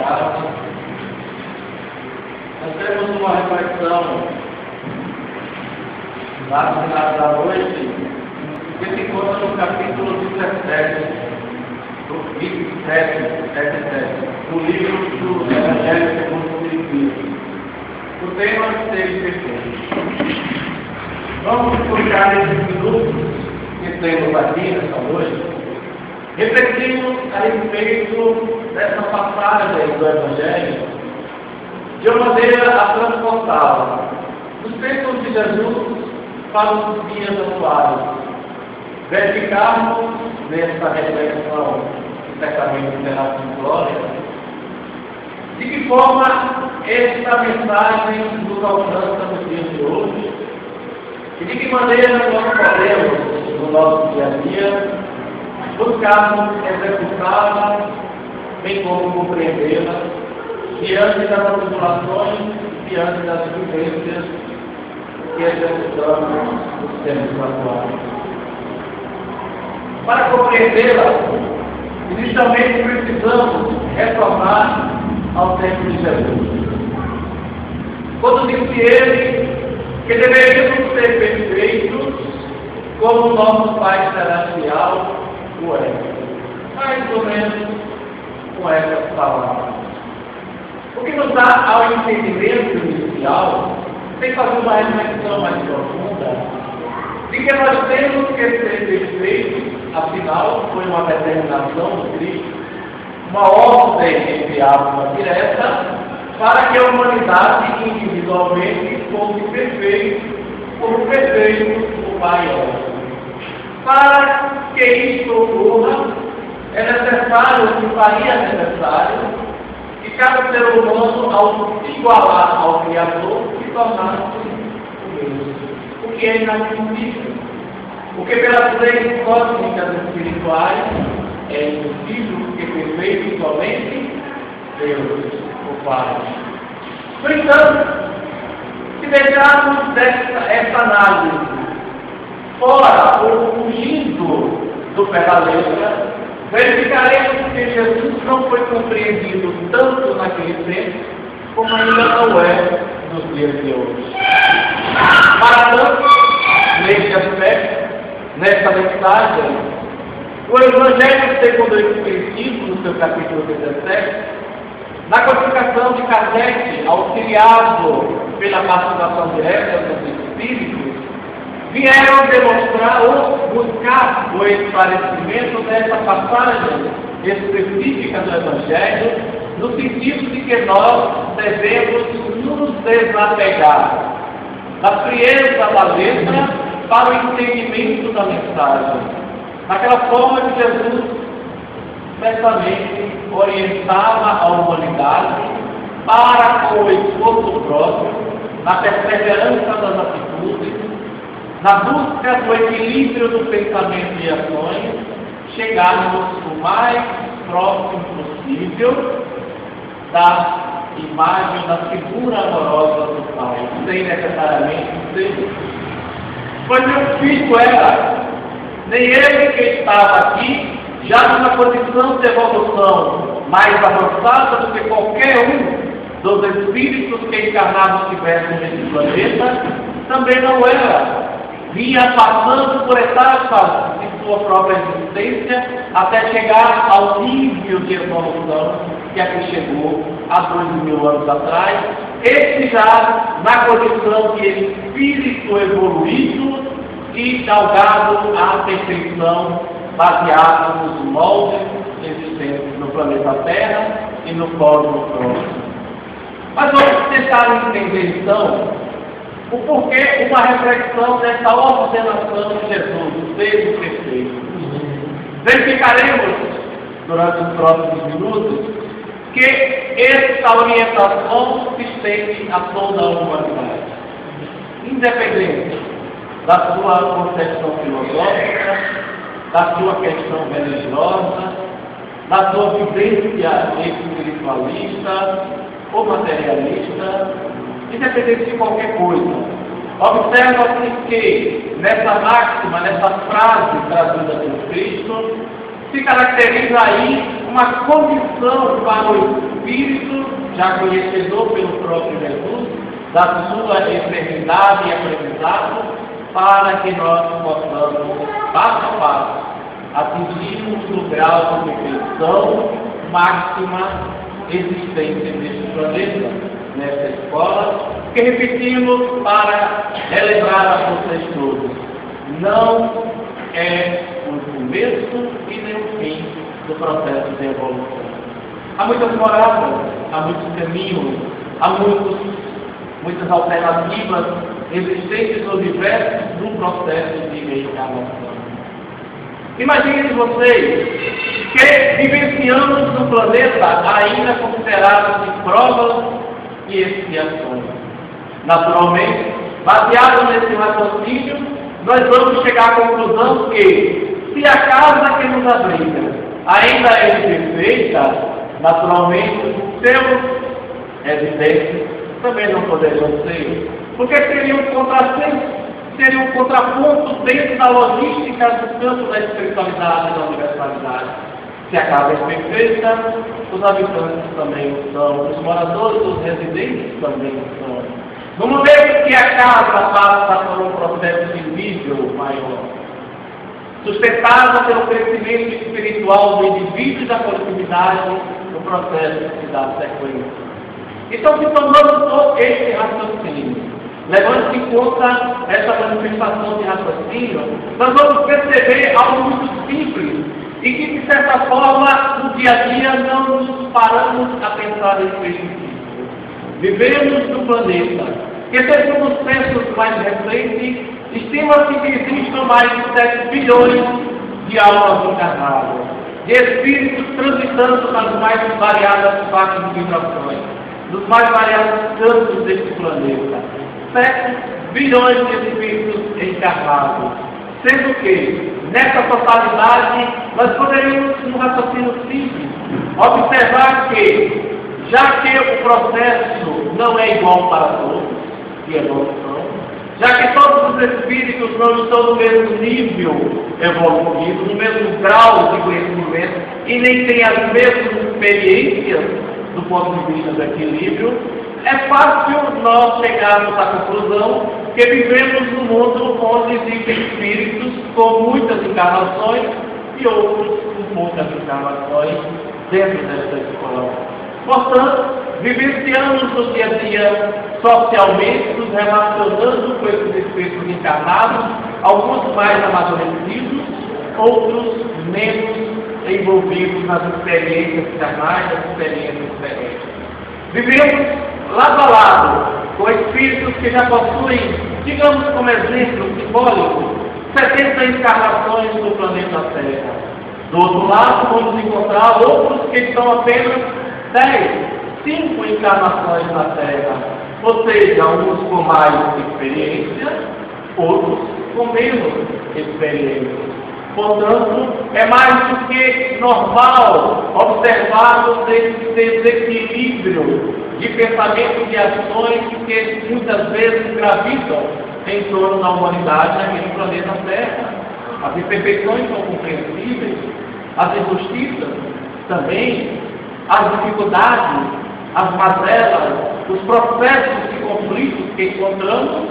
casa. Nós temos uma reflexão lá no final da noite, que se encontra no capítulo 17, do 17, do livro do Evangelho segundo o Espiritismo. O tema seja perfeito. Vamos escutar esses minutos que temos aqui nessa noite, refletindo a respeito dessa passagem do Evangelho, de uma maneira a transportá-la dos tempos de Jesus para os dias atuais. Verificarmos nessa reflexão, certamente será simplória, de que forma esta mensagem nos alcança nos dias de hoje e de que maneira nós podemos, no nosso dia a dia, buscarmos executá-la, bem como compreendê-la, diante das tribulações, diante das vivências que executamos nos tempos atuais. Para compreendê-la, inicialmente precisamos retornar ao tempo de Jesus. Quando disse ele que deveríamos ser perfeitos como o nosso Pai Celestial o é. Mais ou menos com essas palavras. O que nos dá ao entendimento inicial, sem fazer uma reflexão mais profunda, de que nós temos que ser perfeitos, afinal, foi uma determinação do Cristo, uma ordem, entre aspas, direta, para que a humanidade individualmente fosse perfeita, como perfeito o Pai é. Para que isso ocorra, é necessário, que faria necessário, que cada ser humano, ao se igualar ao Criador, se tornasse o mesmo. O que é inadmissível. O que pelas leis cósmicas espirituais é impossível, porque perfeito somente Deus, o Pai. No entanto, se deixarmos essa análise fora ou fugindo do pé da letra, verificaremos que Jesus não foi compreendido tanto naquele tempo, como ainda não é nos dias de hoje. Para tanto, neste aspecto, nesta mensagem, o Evangelho segundo o Espiritismo, no seu capítulo 17, na codificação de Kardec, auxiliado pela participação direta dos Espíritos, vieram demonstrar ou buscar o esclarecimento dessa passagem específica do Evangelho, no sentido de que nós devemos nos desapegar da frieza da letra para o entendimento da mensagem, daquela forma que Jesus certamente orientava a humanidade para com o esforço próprio, na perseverança das atitudes, na busca do equilíbrio do pensamento e ações, chegarmos o mais próximo possível da imagem, da figura amorosa do Pai, sem necessariamente ser. Pois meu filho era, nem ele que estava aqui, já numa condição de evolução mais avançada do que qualquer um dos espíritos que encarnados tivessem nesse planeta, também não era. Vinha passando por etapas de sua própria existência até chegar ao nível de evolução que aqui chegou há 2000 anos atrás, esse já na condição de espírito evoluído e galgado à perfeição, baseado nos moldes existentes no planeta Terra e no cosmos próximo. Mas vamos tentar entender então o porquê uma reflexão dessa ordenação de Jesus, desde o perfeito. Verificaremos, durante os próximos minutos, que esta orientação se estende a toda a humanidade, independente da sua concepção filosófica, da sua questão religiosa, da sua vivência espiritualista ou materialista, independente de qualquer coisa. Observa-se que nessa máxima, nessa frase trazida por Cristo, se caracteriza aí uma comissão para o Espírito, já conhecedor pelo próprio Jesus, da sua eternidade e aprendizado, para que nós possamos, passo a passo, atingirmos o grau de perfeição máxima existente neste planeta, nesta escola, que repetimos para relembrar a vocês todos. Não é o começo e nem o fim do processo de evolução. Há muitas moradas, há muitos caminhos, há muitas alternativas existentes no diversos do processo de reencarnação. Imaginem vocês que vivenciamos no planeta ainda considerados de provas e expiações. Naturalmente, baseado nesse raciocínio, nós vamos chegar à conclusão que, se a casa que nos abriga ainda é imperfeita, naturalmente, seus residentes também não poderiam ser, porque seria um contrassenso, seria um contraponto dentro da logística do campo da espiritualidade e da universalidade. Se a casa é perfeita, os habitantes também são, os moradores, os residentes também são. No momento que a casa passa por um processo de nível maior, sustentada pelo crescimento espiritual do indivíduo e da coletividade, o processo se dá sequência. Então, se tomamos todo esse raciocínio, levando em conta essa manifestação de raciocínio, nós vamos perceber algo muito simples e que, de certa forma, no dia a dia não nos paramos a pensar nesse princípio. Vivemos no planeta, que segundo os censos mais recentes, estima-se que existam mais de 7 bilhões de almas encarnadas, de espíritos transitando nas mais variadas faixas de vibrações, dos mais variados campos deste planeta. 7 bilhões de espíritos encarnados. Sendo que, nessa totalidade, nós poderíamos, num raciocínio simples, observar que, já que o processo não é igual para todos, de evolução, já que todos os espíritos não estão no mesmo nível evolutivo, no mesmo grau de conhecimento, e nem têm as mesmas experiências do ponto de vista do equilíbrio, é fácil nós chegarmos à conclusão que vivemos num mundo onde existem espíritos com muitas encarnações e outros com poucas encarnações dentro dessa escola. Portanto, vivenciamos no dia a dia socialmente, nos relacionando com esses espíritos encarnados, alguns mais amadurecidos, outros menos envolvidos nas experiências carnais, nas experiências diferentes. Vivemos lado a lado com espíritos que já possuem, digamos como exemplo simbólico, 70 encarnações no planeta Terra. Do outro lado, vamos encontrar outros que estão apenas 5 encarnações na Terra. Ou seja, uns com mais experiência, outros com menos experiência. Portanto, é mais do que normal observarmos esse desequilíbrio de pensamento e de ações que muitas vezes gravitam em torno da humanidade naquele planeta Terra. As imperfeições são compreensíveis, as injustiças também, as dificuldades, as mazelas, os processos de conflitos que encontramos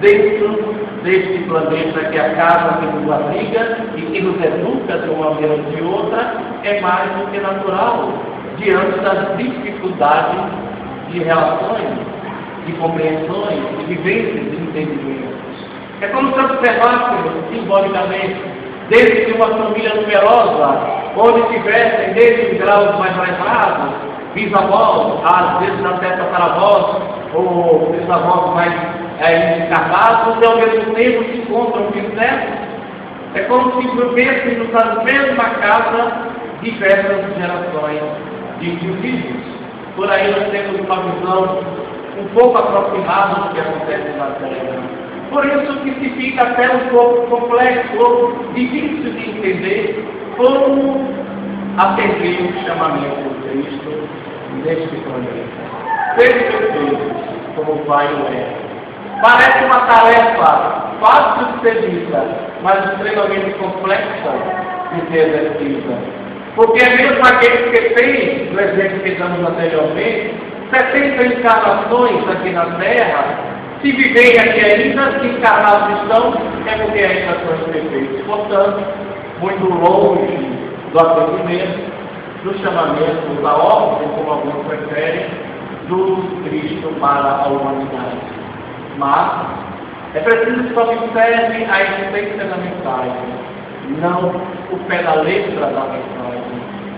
dentro deste planeta, que é a casa que nos abriga e que nos educa de uma maneira ou de outra, é mais do que natural, diante das dificuldades de relações, de compreensões, de vivências, de entendimentos. É como se observássemos, simbolicamente, desde uma família numerosa, onde tivessem desde os graus mais variados, bisavós, às vezes até tataravós, ou bisavós mais encarnados, e ao mesmo tempo se encontram bisnetos. É como se vivêssemos na mesma casa diversas gerações de indivíduos. Por aí nós temos uma visão um pouco aproximada do que acontece na Terra. Por isso que se fica até um pouco complexo, ou difícil de entender como atender o chamamento de Cristo neste planeta. Seja perfeito, como o Pai o é. Parece uma tarefa fácil de ser vista, mas extremamente complexa de ser exercida. Porque é mesmo aqueles que têm, no exemplo que damos anteriormente, 70 encarnações aqui na Terra, se viverem aqui ainda, se encarnados estão, é porque ainda são imperfeitos. Portanto, muito longe do atendimento, do chamamento, da ordem, como alguns preferem, do Cristo para a humanidade. Mas é preciso que só observe a essência da mensagem, não o pé da letra da mensagem.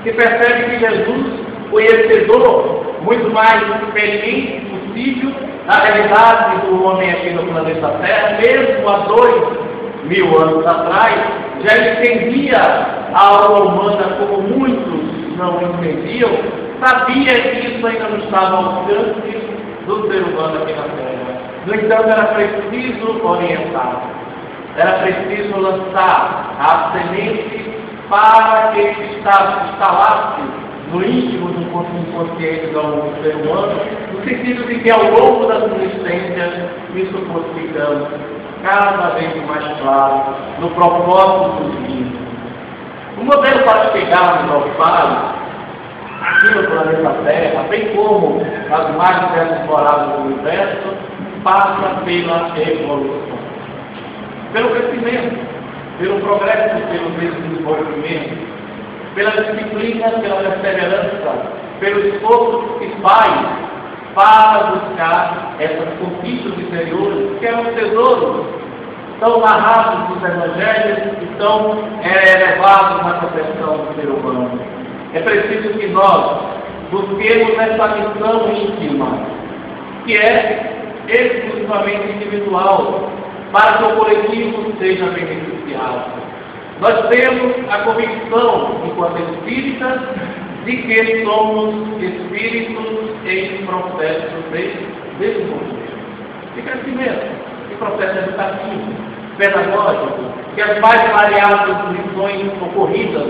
Se percebe que Jesus, conhecedor, muito mais experiente possível da realidade do homem aqui no planeta Terra, mesmo há 2000 anos atrás, já entendia a alma humana como muitos não entendiam, sabia que isso ainda não estava ao alcance do ser humano aqui na Terra. No entanto, era preciso orientar, era preciso lançar a semente para que instalasse no íntimo do inconsciente do ser humano, no sentido de que ao longo da sua existência isso fosse ficando cada vez mais claro no propósito divino. O modelo para chegarmos ao Pai, aqui no planeta Terra, bem como as mais diversas moradas do universo, passa pela evolução, pelo crescimento, pelo progresso, pelo desenvolvimento, pela disciplina, pela perseverança, pelo esforço que se faz para buscar essas conquistas interiores, que é um tesouro tão narrados nos evangelhos e tão elevados na concepção do ser humano. É preciso que nós busquemos essa missão íntima, que é exclusivamente individual, para que o coletivo seja beneficiado. Nós temos a convicção, enquanto espíritas, de que somos espíritos em processo de desenvolvimento, de crescimento, de processo educativo, pedagógico, que as mais variadas lições ocorridas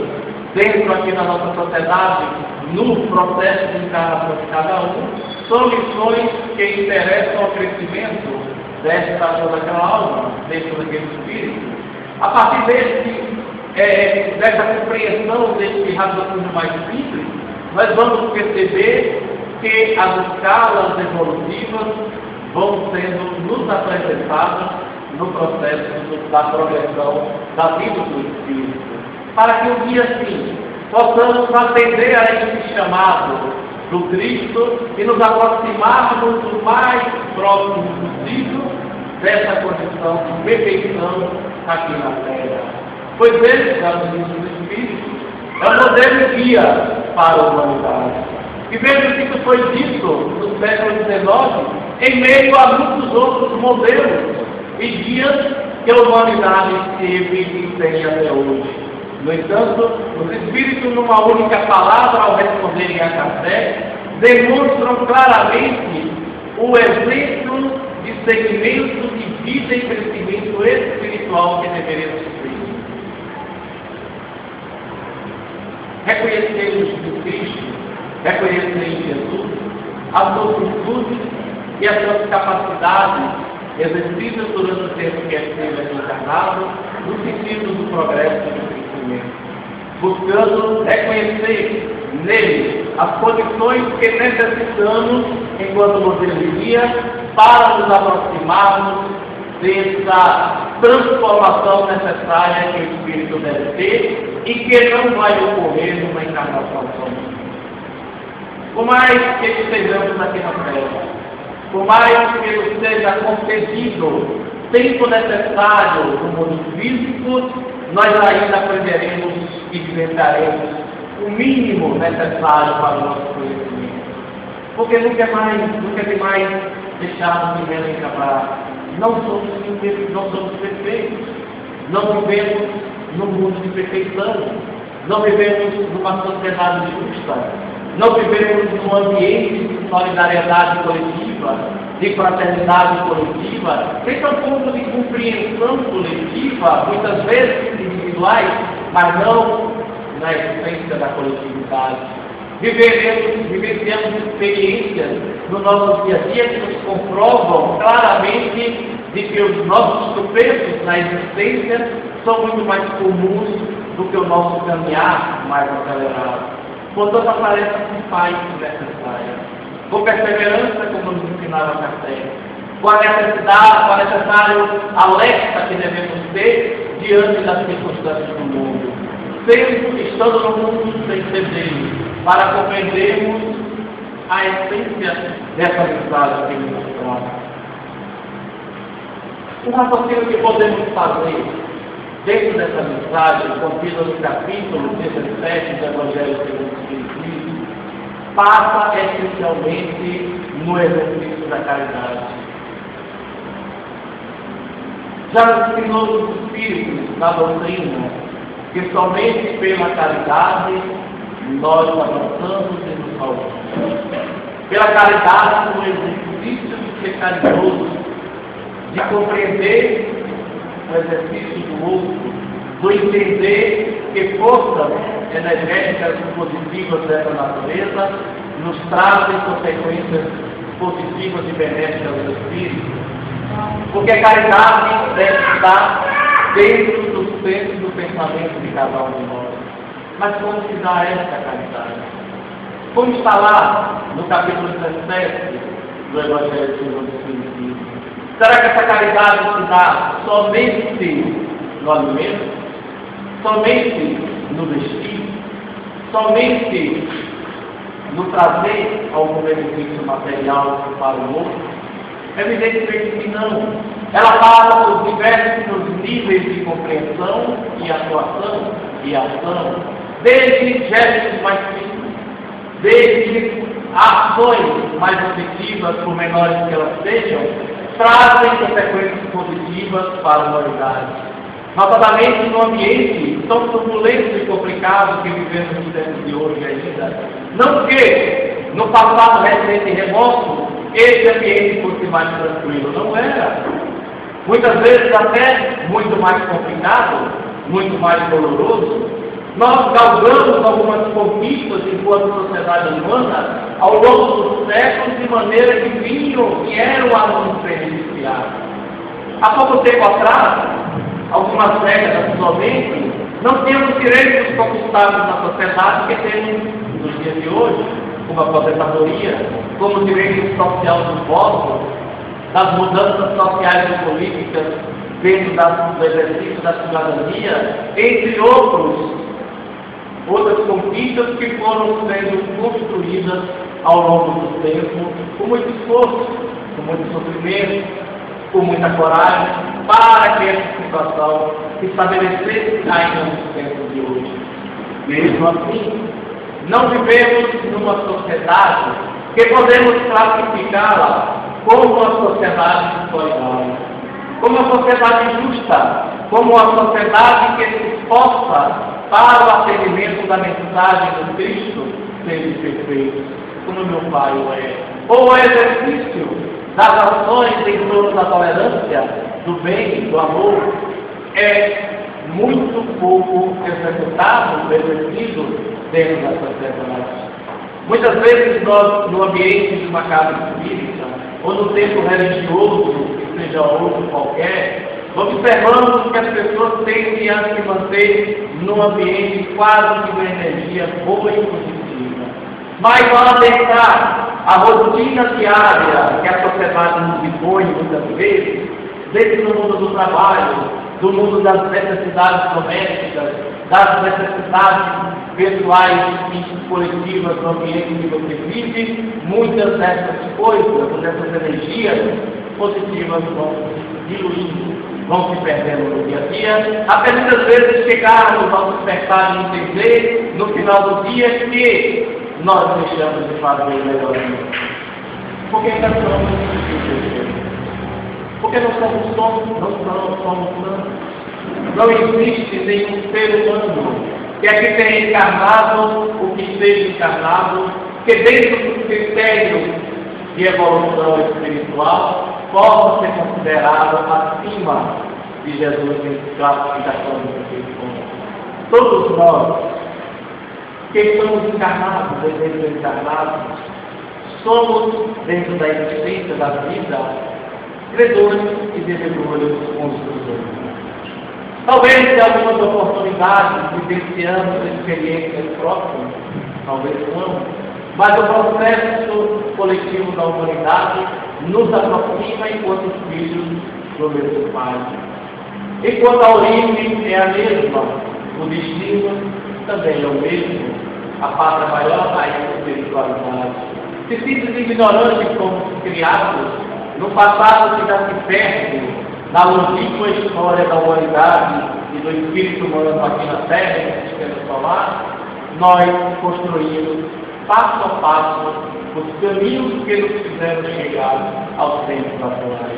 dentro aqui da nossa sociedade, no processo de encarnação de cada um, são lições que interessam ao crescimento dessa ou daquela alma, dentro daquele espírito. A partir dessa compreensão desse raciocínio mais simples, nós vamos perceber que as escalas evolutivas vão sendo nos apresentadas no processo da progressão da vida do espírito, para que um dia sim possamos atender a esse chamado do Cristo e nos aproximarmos o mais próximo possível dessa condição de perfeição aqui na Terra. Pois ele, já no início do Espírito, é um modelo guia para a humanidade. E veja que isso foi dito no século XIX, em meio a muitos outros modelos e guias que a humanidade teve e tem até hoje. No entanto, os Espíritos, numa única palavra, ao responderem a Kardec, demonstram claramente o exemplo de segmento de vida e crescimento espiritual que deveríamos ter. Reconhecemos em Cristo, reconhecer em Jesus as suas virtudes e as suas capacidades exercidas durante o tempo que esteve encarnado, no sentido do progresso e do crescimento, buscando reconhecer nele as condições que necessitamos enquanto modelo de guia para nos aproximarmos dessa transformação necessária que o Espírito deve ter e que não vai ocorrer numa encarnação somente. Por mais que estejamos aqui na Terra, por mais que nos seja concedido tempo necessário no mundo físico, nós ainda aprenderemos e vivenciaremos o mínimo necessário para o nosso conhecimento. Porque nunca é demais deixarmos de relembrar. Não somos perfeitos, não vivemos num mundo de perfeição, não vivemos numa sociedade justa, não vivemos num ambiente de solidariedade coletiva, de fraternidade coletiva, nem tampouco de compreensão coletiva, muitas vezes individuais, mas não na essência da coletividade. Vivenciamos experiências no nosso dia a dia que nos comprovam claramente de que os nossos tropeços na existência são muito mais comuns do que o nosso caminhar mais acelerado. Portanto, a tarefa se faz necessária. Com perseverança, como nos ensinava Kardec, com a necessidade, com a necessário alerta que devemos ter diante das circunstâncias do mundo. Sempre estando no mundo sem ceder, para compreendermos a essência dessa mensagem que nos mostramos. O raciocínio que podemos fazer dentro dessa mensagem, contida no capítulo 17 do Evangelho segundo o Espiritismo, passa essencialmente no exercício da caridade. Já ensinou os Espíritos na doutrina que somente pela caridade nós avançamos e nos salvamos. Pela caridade, no exercício de ser caridoso, de compreender o exercício do outro, do entender que forças energéticas positivas dessa natureza nos trazem consequências positivas e benéficas do Espírito. Porque a caridade deve estar dentro do centro do pensamento de cada um de nós. Mas como se dá essa caridade? Como está lá no capítulo 17 do Evangelho segundo o Espiritismo? Será que essa caridade se dá somente no alimento? Somente no vestir? Somente no trazer algum benefício material para o outro? Evidentemente que não. Ela passa por diversos níveis de compreensão e atuação e ação, desde gestos mais simples, desde ações mais efetivas, por menores que elas sejam, trazem consequências positivas para a humanidade. Notadamente no ambiente tão turbulento e complicado que vivemos nos tempos de hoje ainda. Não que no passado recente e remoto esse ambiente fosse mais tranquilo, não era. Muitas vezes até muito mais complicado, muito mais doloroso. Nós galgamos algumas conquistas enquanto sociedade humana ao longo dos séculos de maneira que vieram a nos beneficiar. Há pouco tempo atrás, algumas décadas somente, não tínhamos direitos conquistados na sociedade que temos nos dias de hoje, como a aposentadoria, como o direito social do voto, das mudanças sociais e políticas dentro do exercício da cidadania, entre outras conquistas que foram sendo construídas ao longo do tempo, com muito esforço, com muito sofrimento, com muita coragem, para que essa situação se estabelecesse ainda nos tempos de hoje. Mesmo assim, não vivemos numa sociedade que podemos classificá-la como uma sociedade solidária, como uma sociedade justa, como uma sociedade que se esforça para o atendimento da mensagem do Cristo seja perfeito, como meu Pai o é. Ou o exercício das ações em torno da tolerância, do bem, do amor, é muito pouco executado, exercido dentro da sociedade. Muitas vezes nós, no ambiente de uma casa espírita, ou no tempo religioso, que seja outro qualquer, observamos que as pessoas tendem a se manter num ambiente quase de uma energia boa e positiva. Mas ao adentrar a rotina diária que a sociedade nos impõe muitas vezes, dentro do mundo do trabalho, do mundo das necessidades domésticas, das necessidades pessoais e coletivas do ambiente que você vive, muitas dessas coisas, dessas energias positivas vão se diluindo, vão se perdendo no dia a dia, até muitas vezes chegarmos ao despertar e entender no final do dia que nós deixamos de fazer melhor. Porque ainda somos difíceis. Porque não somos santos. Não existe nenhum ser humano que aqui tenha encarnado o que esteja encarnado, que dentro do critério de evolução espiritual possa ser considerado acima de Jesus em classificação do espiritual. Todos nós que estamos encarnados, desencarnados, somos, dentro da existência da vida, credores e devedores uns dos outros. Talvez em algumas oportunidades vivenciamos experiências próximas, talvez não, mas o processo coletivo da humanidade nos aproxima enquanto filhos do mesmo Pai. Enquanto a origem é a mesma, o destino também é o mesmo, a pátria maior da espiritualidade. Se simples e ignorantes como criados, no passado que já se perde, na longínqua história da humanidade e do espírito humano aqui na Terra e no sistema solar, nós construímos passo a passo os caminhos que nos fizeram chegar ao centro da glória.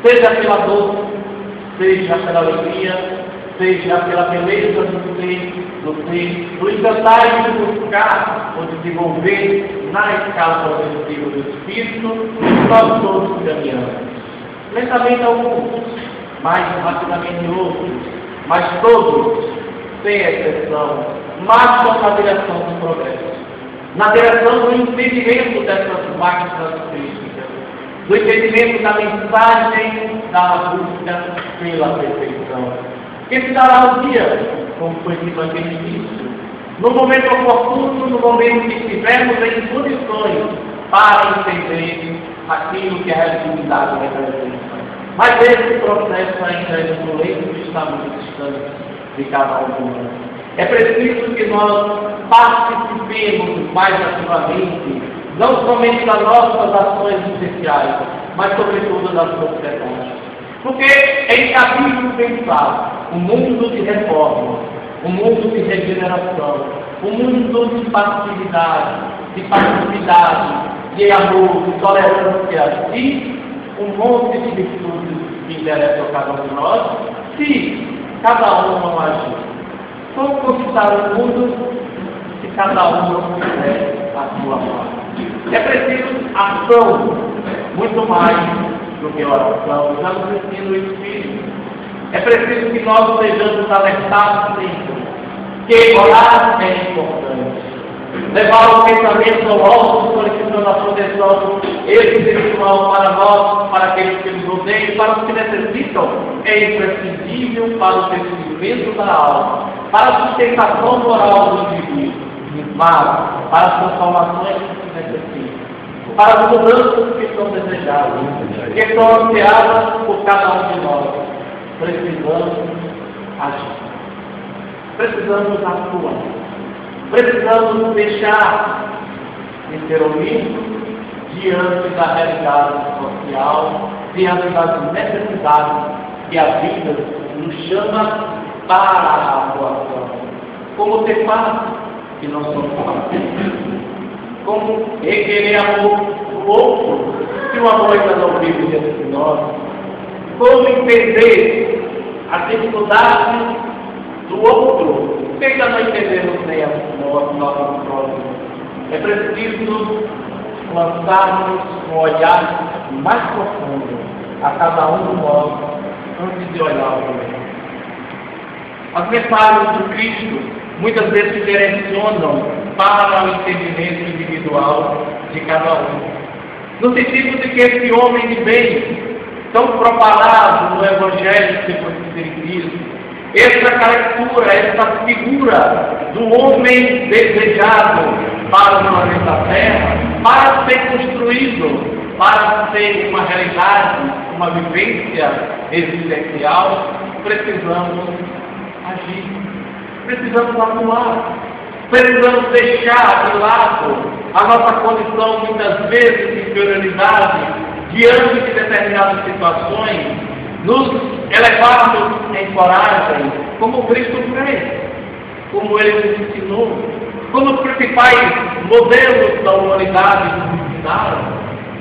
Seja pela dor, seja pela alegria, seja pela beleza do encantar e de buscar ou desenvolver na escala progressiva do espírito, nós todos caminhamos. Lentamente alguns, mais rapidamente outros, mas todos, sem exceção, marcham na direção do progresso, na direção do entendimento dessas máquinas críticas, do entendimento da mensagem da busca pela perfeição, que se dará um dia, como foi dito aqui no início, no momento oportuno, no momento que estivermos em condições para entender aquilo que a religiosidade representa. Mas esse processo ainda é muito lento e está muito distante de cada um de nós. É preciso que nós participemos mais ativamente, não somente das nossas ações essenciais, mas sobretudo da sociedade. Porque é incabível pensar um mundo de reforma, um mundo de regeneração, um mundo de passividade, de amor, de tolerância, e um monte de virtudes que interessam a cada um de nós, se cada um não agir. Como conquistar o mundo se cada um não fizer a sua parte? É preciso ação, muito mais do que oração, já nos ensina o Espírito. É preciso que nós sejamos alertados sempre que orar é importante. Levar o pensamento ao alto, solicitando a proteção espiritual para nós, para aqueles que nos rodeiam, para os que necessitam, é imprescindível para o desenvolvimento da alma, para a sustentação moral do indivíduo, mas para as transformações que se necessitam, para as mudanças que são desejadas, que são ansiadas por cada um de nós. Precisamos agir. Precisamos atuar. Precisamos deixar de ser omissos diante da realidade social, diante das necessidades que a vida nos chama para a atuação. Como ter paz, que não somos capazes. Como requerer amor do outro, se o amor ainda não vive dentro de nós. Como entender as dificuldades do outro, que ainda não entendemos nem a nossa própria. É preciso lançarmos um olhar mais profundo a cada um de nós antes de olhar para ele. As mensagens do Cristo muitas vezes se direcionam para o entendimento individual de cada um. No sentido de que esse homem de bem, tão propalado no Evangelho segundo o Espiritismo, essa caricatura, essa figura do homem desejado para o planeta Terra, para ser construído, para ser uma realidade, uma vivência existencial, precisamos agir, precisamos atuar, precisamos deixar de lado a nossa condição muitas vezes de inferioridade diante de determinadas situações, nos elevarmos em coragem, como Cristo fez, como Ele nos ensinou, como os principais modelos da humanidade nos ensinaram,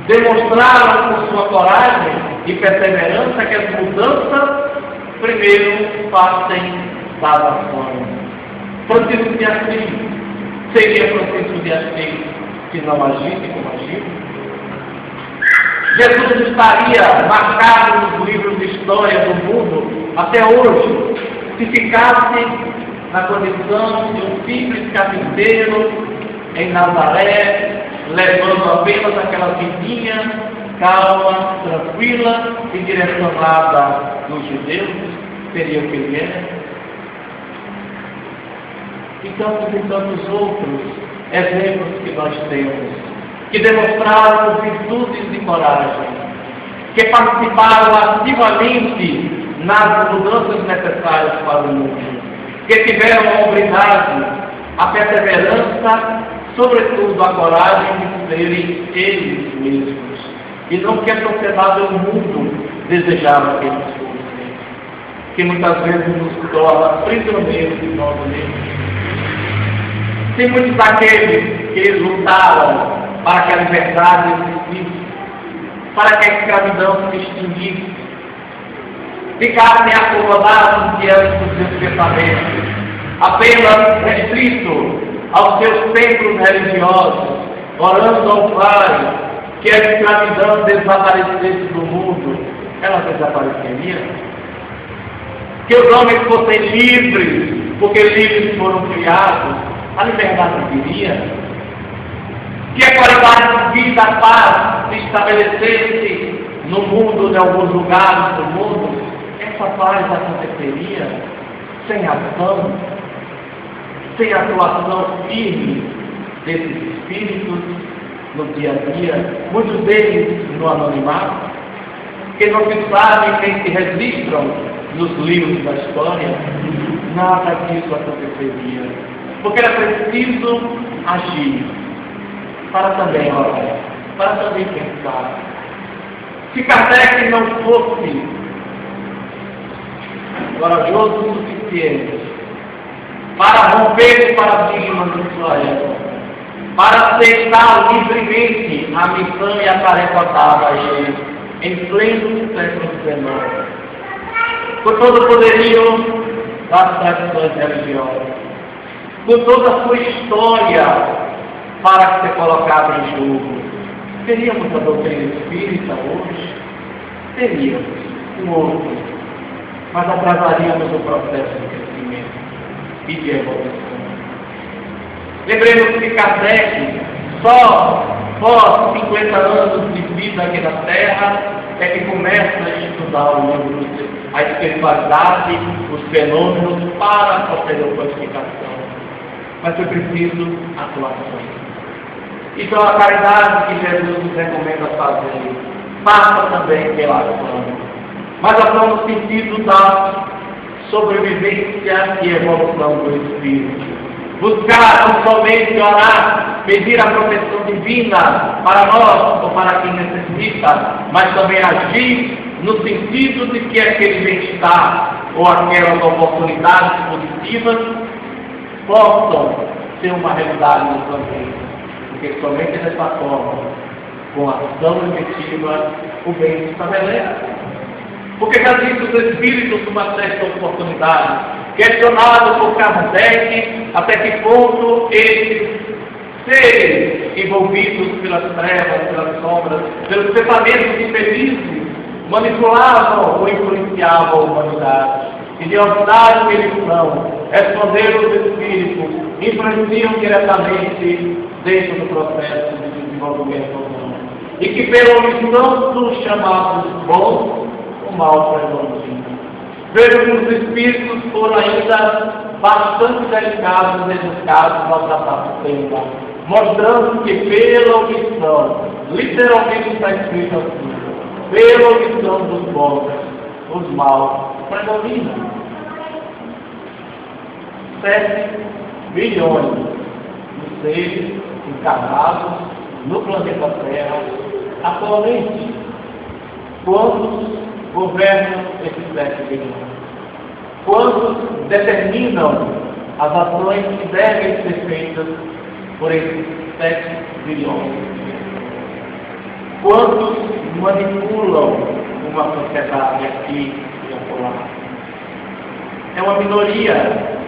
demonstraram com sua coragem e perseverança que as mudanças primeiro partem das ações. Francisco de Assis seria Francisco de Assis se não agisse como agiu? Jesus estaria marcado nos livros de história do mundo até hoje, se ficasse na condição de um simples carpinteiro em Nazaré, levando apenas aquela vidinha calma, tranquila e direcionada dos judeus, seria o que ele é. E tantos outros exemplos que nós temos, que demonstraram virtudes e coragem, que participaram ativamente nas mudanças necessárias para o mundo, que tiveram a hombridade, a perseverança, sobretudo a coragem de serem eles mesmos, e não que a sociedade ou o mundo desejava que eles fossem, que muitas vezes nos torna prisioneiros de nós mesmos. Tem muitos daqueles que lutaram para que a liberdade existisse, para que a escravidão se extinguisse, ficassem acomodados diante dos seus pensamentos, apenas restrito aos seus templos religiosos, orando ao Pai que a escravidão desaparecesse do mundo. Ela desapareceria? Que os homens fossem livres, porque livres foram criados, a liberdade viria? Que a qualidade de vida, a paz, se estabelecesse no mundo, em alguns lugares do mundo? Essa paz aconteceria sem ação, sem atuação firme desses espíritos no dia a dia, muitos deles no anonimato, que não se sabem nem se registram nos livros da história. Nada disso aconteceria, porque era preciso agir para também orar, para também pensar. Se Kardec não fosse corajoso o suficiente para romper os paradigmas de sua época, para aceitar livremente a missão e a tarefa dada a ele em pleno século XIX, com todo o poderio das tradições religiosas, com toda a sua história para ser colocada em jogo. Teríamos a doutrina espírita hoje? Teríamos um outro, mas atrasaríamos o processo de crescimento e de evolução. Lembremos que Kardec, só após 50 anos de vida aqui na Terra, é que começa a estudar o mundo, a espiritualidade, os fenômenos para a posterior codificação. Mas foi preciso atuação. Então a caridade que Jesus nos recomenda fazer passa também pela ação, mas ação no sentido da sobrevivência e evolução do Espírito. Buscar não somente orar, pedir a proteção divina para nós ou para quem necessita, mas também agir no sentido de que aquele bem-estar ou aquelas oportunidades positivas possam ser uma realidade no planeta. Porque somente dessa forma, com a ação efetiva, o bem se estabelece. Porque já disse os espíritos numa certa oportunidade, questionado por Kardec até que ponto eles, seres envolvidos pelas trevas, pelas sombras, pelos pensamentos infelizes, manipulavam ou influenciavam a humanidade. E de ordem que eles são, responderam os espíritos, influenciam diretamente dentro do processo de desenvolvimento humano. E que pelos santos chamados bons, o mal predomina. Vejo que os espíritos foram ainda bastante delicados e educados ao tratar do tema, mostrando que pela omissão, literalmente está escrito assim, pela omissão dos bons, os maus predominam. 7 bilhões de seres encarnados no planeta Terra atualmente. Quantos governam esses 7 bilhões? Quantos determinam as ações que devem ser feitas por esses 7 bilhões? Quantos manipulam uma sociedade aqui e acolá? É uma minoria,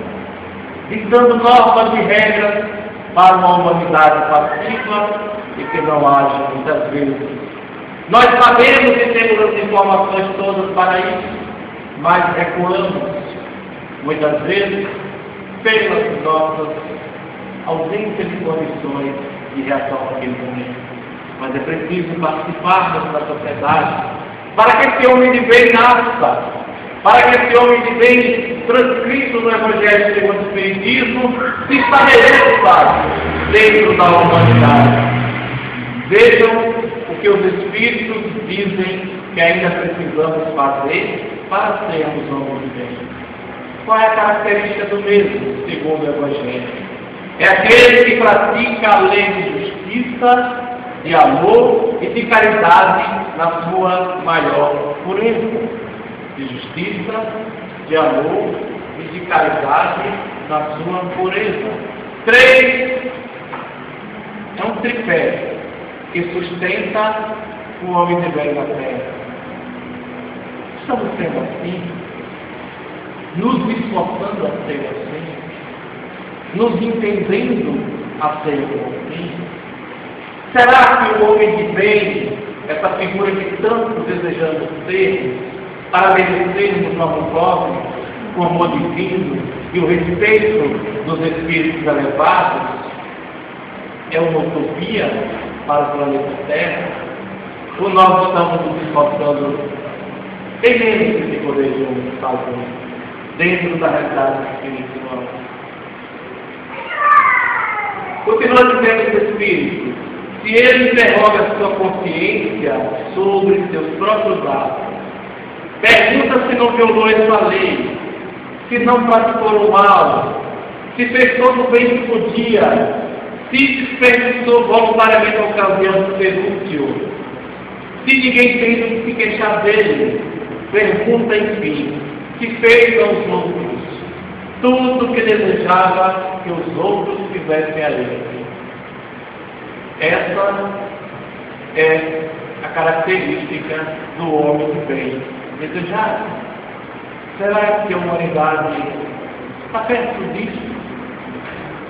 ditando normas e regras para uma humanidade passiva e que não age muitas vezes. Nós sabemos e temos as informações todas para isso, mas recuamos muitas vezes pelas nossas ausências de condições de reação àquele momento. Mas é preciso participarmos da sociedade para que esse homem de bem nasça, para que esse homem de bem, transcrito no Evangelho segundo o Espiritismo, se estabeleça dentro da humanidade. Vejam o que os Espíritos dizem que ainda precisamos fazer para sermos homens de bem. Qual é a característica do mesmo, segundo o Evangelho? É aquele que pratica a lei de justiça, de amor e de caridade na sua maior pureza. De justiça, de amor e de caridade na sua pureza. 3. É um tripé que sustenta o homem de bem na terra. Estamos sendo assim, nos esforçando a ser assim, nos entendendo a ser assim. Será que o homem de bem, essa figura que tanto desejamos ser, para merecermos o amor próprio, o amor divino e o respeito dos espíritos elevados, é uma utopia para o planeta Terra? Ou nós estamos nos esforçando bem menos do que poderíamos fazer dentro da realidade espiritual? Continua dizendo os espíritos: se ele interroga a sua consciência sobre seus próprios atos, pergunta se não violou essa lei, se não praticou o mal, se fez todo o bem que podia, se desperdiçou voluntariamente a ocasião de ser útil, se ninguém tem que se queixar dele, pergunta enfim, se fez aos outros tudo o que desejava que os outros fizessem a ele. Essa é a característica do homem de bem desejado. Será que a humanidade está perto disso?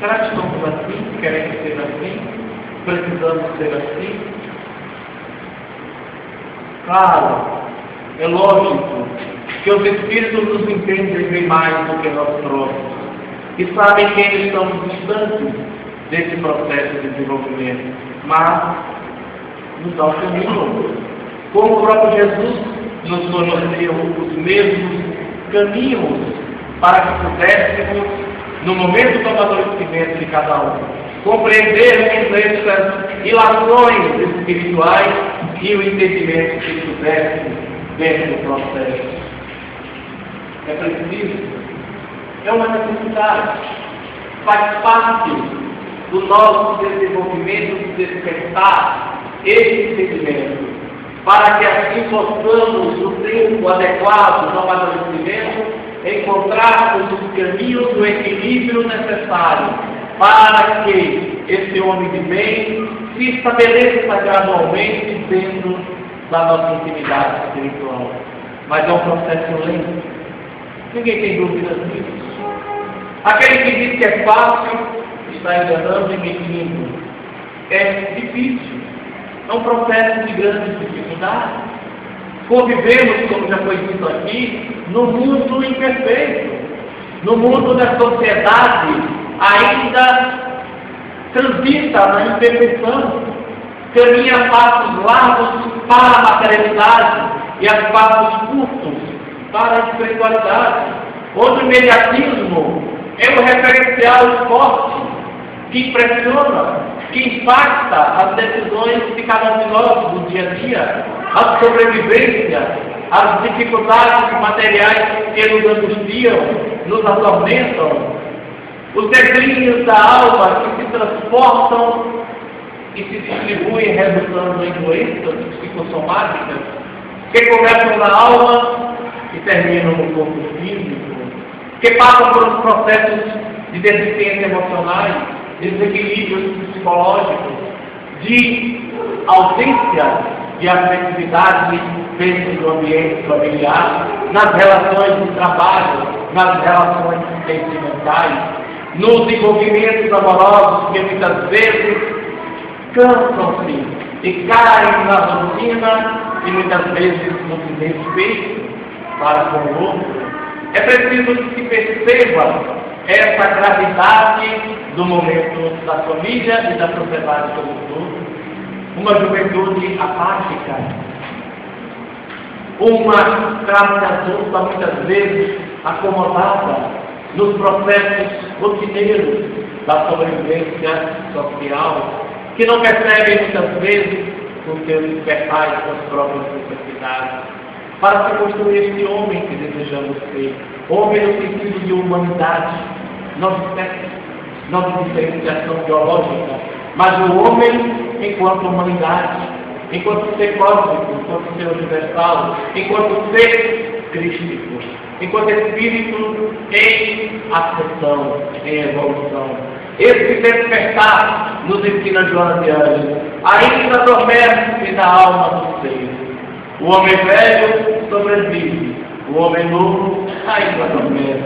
Será que estamos assim, queremos ser assim, precisamos ser assim? Claro, é lógico que os Espíritos nos entendem bem mais do que nós próprios e sabem que eles estamos distantes desse processo de desenvolvimento, mas nos dá o caminho. Como o próprio Jesus nos forneceu os mesmos caminhos para que pudéssemos, no momento do amadurecimento de cada um, compreendermos essas ilações espirituais e o entendimento que pudéssemos dentro do processo. É preciso, é uma necessidade, faz parte do nosso desenvolvimento de despertar esse entendimento, para que assim possamos, no tempo adequado do amadurecimento, encontrarmos os caminhos do equilíbrio necessário para que esse homem de bem se estabeleça gradualmente dentro da nossa intimidade espiritual. Mas é um processo lento. Ninguém tem dúvidas disso. Aquele que diz que é fácil está enganando e mentindo. É difícil. É um processo de grandes dificuldades. Convivemos, como já foi dito aqui, no mundo imperfeito, no mundo da sociedade ainda transita na imperfeição, caminha a passos largos para a materialidade e a passos curtos para a espiritualidade, onde o imediatismo é o referencial forte que impressiona, que impacta as decisões de cada um de nós no dia a dia, a sobrevivência, as dificuldades materiais que nos angustiam, nos atormentam, os declínios da alma que se transportam e se distribuem resultando em doenças psicossomáticas que começam na alma e terminam no corpo físico, que passam por os processos de deficiência emocionais, de desequilíbrios psicológicos, de ausência de afetividade dentro do ambiente familiar, nas relações de trabalho, nas relações sentimentais, nos envolvimentos amorosos que muitas vezes cansam-se e caem na rotina e muitas vezes no desrespeito para com o outro. É preciso que se perceba essa gravidade do momento da família e da sociedade como um todo. Uma juventude apática, uma classe adulta muitas vezes acomodada nos processos rotineiros da sobrevivência social, que não percebem muitas vezes os seus despertares, suas próprias necessidades, para se construir este homem que desejamos ser, homem no sentido de humanidade, não de sexo, não de diferenciação biológica, mas o homem enquanto humanidade, enquanto ser cósmico, enquanto ser universal, enquanto ser crístico, enquanto espírito em ascensão, em evolução. Esse despertar nos ensina Joana de Ângeles, ainda adormece na alma do ser. O homem velho sobrevive, o homem novo ainda adormece,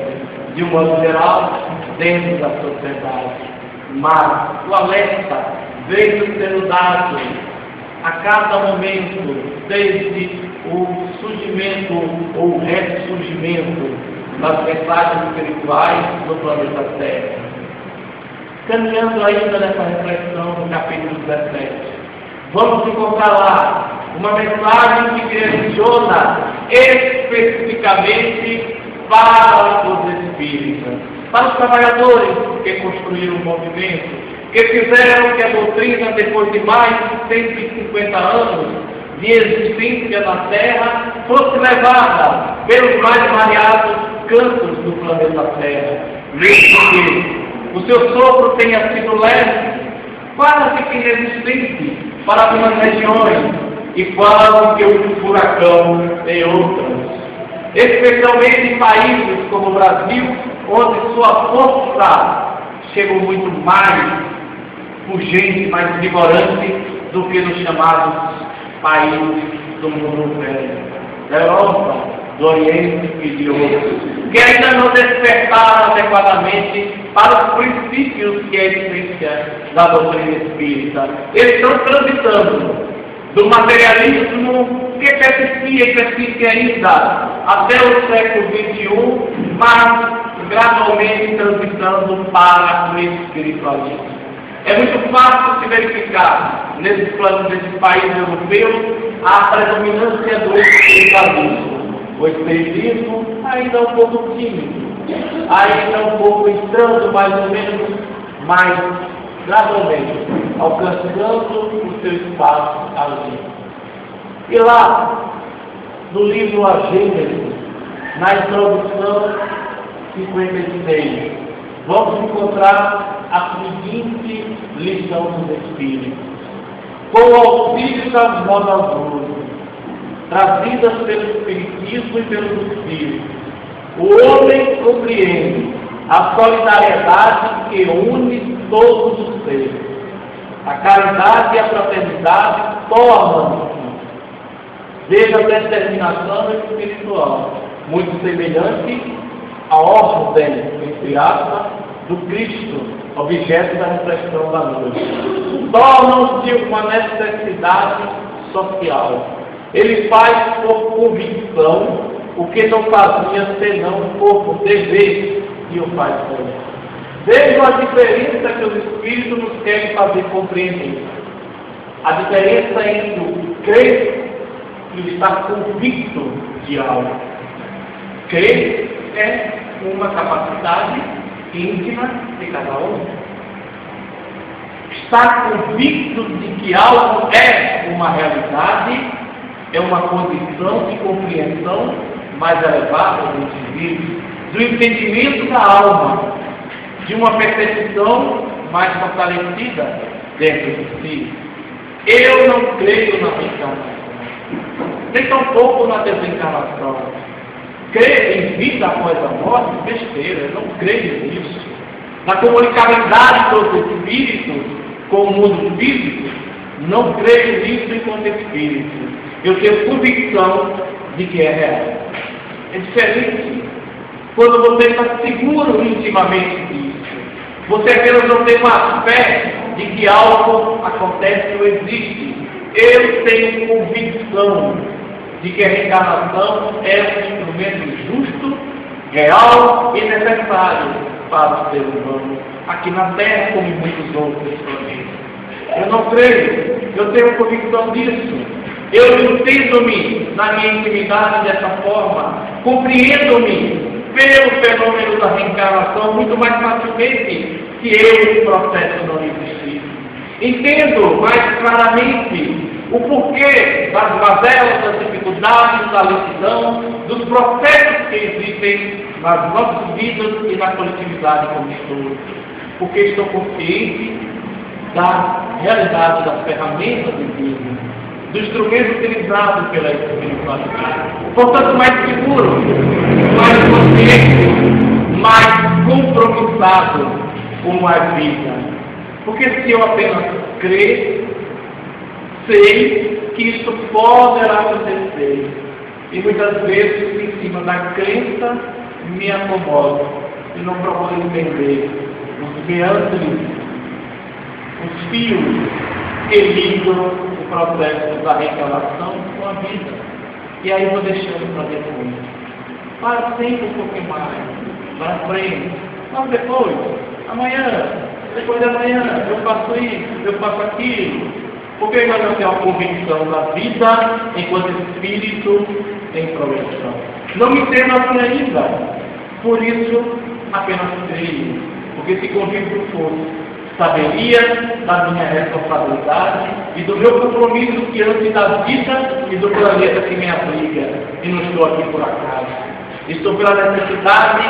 de um modo geral, dentro da sociedade. Mas o alerta veio sendo dado a cada momento, desde o surgimento ou o ressurgimento das mensagens espirituais no planeta Terra. Caminhando ainda nessa reflexão no capítulo 17, vamos encontrar lá uma mensagem que direciona especificamente para os espíritas, para os trabalhadores que construíram o movimento, que fizeram que a doutrina, depois de mais de 150 anos de existência na Terra, fosse levada pelos mais variados cantos do planeta Terra, mesmo que o seu sopro tenha sido leve, quase que inexistente para algumas regiões e quase que um furacão em outras, especialmente em países como o Brasil, onde sua força chegou muito mais pungente, mais vigorante do que nos chamados países do mundo velho, da Europa, do Oriente e de outros, que ainda não despertaram adequadamente para os princípios que é a essência da doutrina espírita. Eles estão transitando do materialismo que persistia e persiste ainda até o século XXI, mas gradualmente transitando para o espiritualismo. É muito fácil se verificar nesses países europeus a predominância do espiritualismo. O espiritismo ainda é um pouco tímido, ainda um pouco estranho, mais ou menos, mas gradualmente alcançando o seu espaço ali. E lá, no livro A Gênesis, na introdução 56, vamos encontrar a seguinte lição dos Espíritos. Com o auxílio das modas luzes, trazidas pelo Espiritismo e pelos Espíritos, o homem compreende a solidariedade que une todos os seres. A caridade e a fraternidade tornam-se. Veja a determinação espiritual, muito semelhante à ordem, entre aspas, do Cristo, objeto da reflexão da noite. Tornam-se uma necessidade social. Ele faz por convicção o que não fazia senão por dever, e o faz por ele. Vejam a diferença que os Espíritos nos querem fazer compreender. A diferença entre o crer e o estar convicto de algo. Crer é uma capacidade íntima de cada um. Estar convicto de que algo é uma realidade é uma condição de compreensão mais elevada do indivíduo, do entendimento da alma, de uma percepção mais fortalecida dentro de si. Eu não creio na reencarnação, nem tampouco na desencarnação. Crer em vida após a morte, besteira, eu não creio nisso. Na comunicabilidade dos espíritos com o mundo físico, não creio nisso enquanto espírito. Eu tenho convicção de que é real. É diferente quando você está seguro intimamente disso. Você apenas não tem uma fé de que algo acontece ou existe. Eu tenho convicção de que a reencarnação é um instrumento justo, real e necessário para o ser humano, aqui na Terra como em muitos outros planetas. Eu não creio, eu tenho convicção disso. Eu entendo-me na minha intimidade dessa forma, compreendo-me pelo fenômeno da reencarnação muito mais facilmente que eu, o processo não existir. Entendo mais claramente o porquê das mazelas, das dificuldades, da lentidão, dos processos que existem nas nossas vidas e na coletividade como estou. Porque estou consciente da realidade das ferramentas divinas, do instrumento utilizado pela espiritualidade. Portanto, mais seguro, mais consciente, mais compromissado com a vida. Porque se eu apenas crer, sei que isso poderá acontecer. E muitas vezes, em cima da crença, me acomodo e não procuro entender os meandros, os fios que ligam o processo da reencarnação com a vida. E aí vou deixando para depois. Para sempre um pouquinho mais, para frente. Mas depois, amanhã, depois de amanhã, eu faço isso, eu faço aquilo. Porque ainda não tenho a convicção da vida enquanto espírito em progressão. Não me entendo assim ainda. Por isso, apenas creio. Porque se convicto fosse, saberia da minha responsabilidade e do meu compromisso diante da vida e do planeta que me abriga. E não estou aqui por acaso. Estou pela necessidade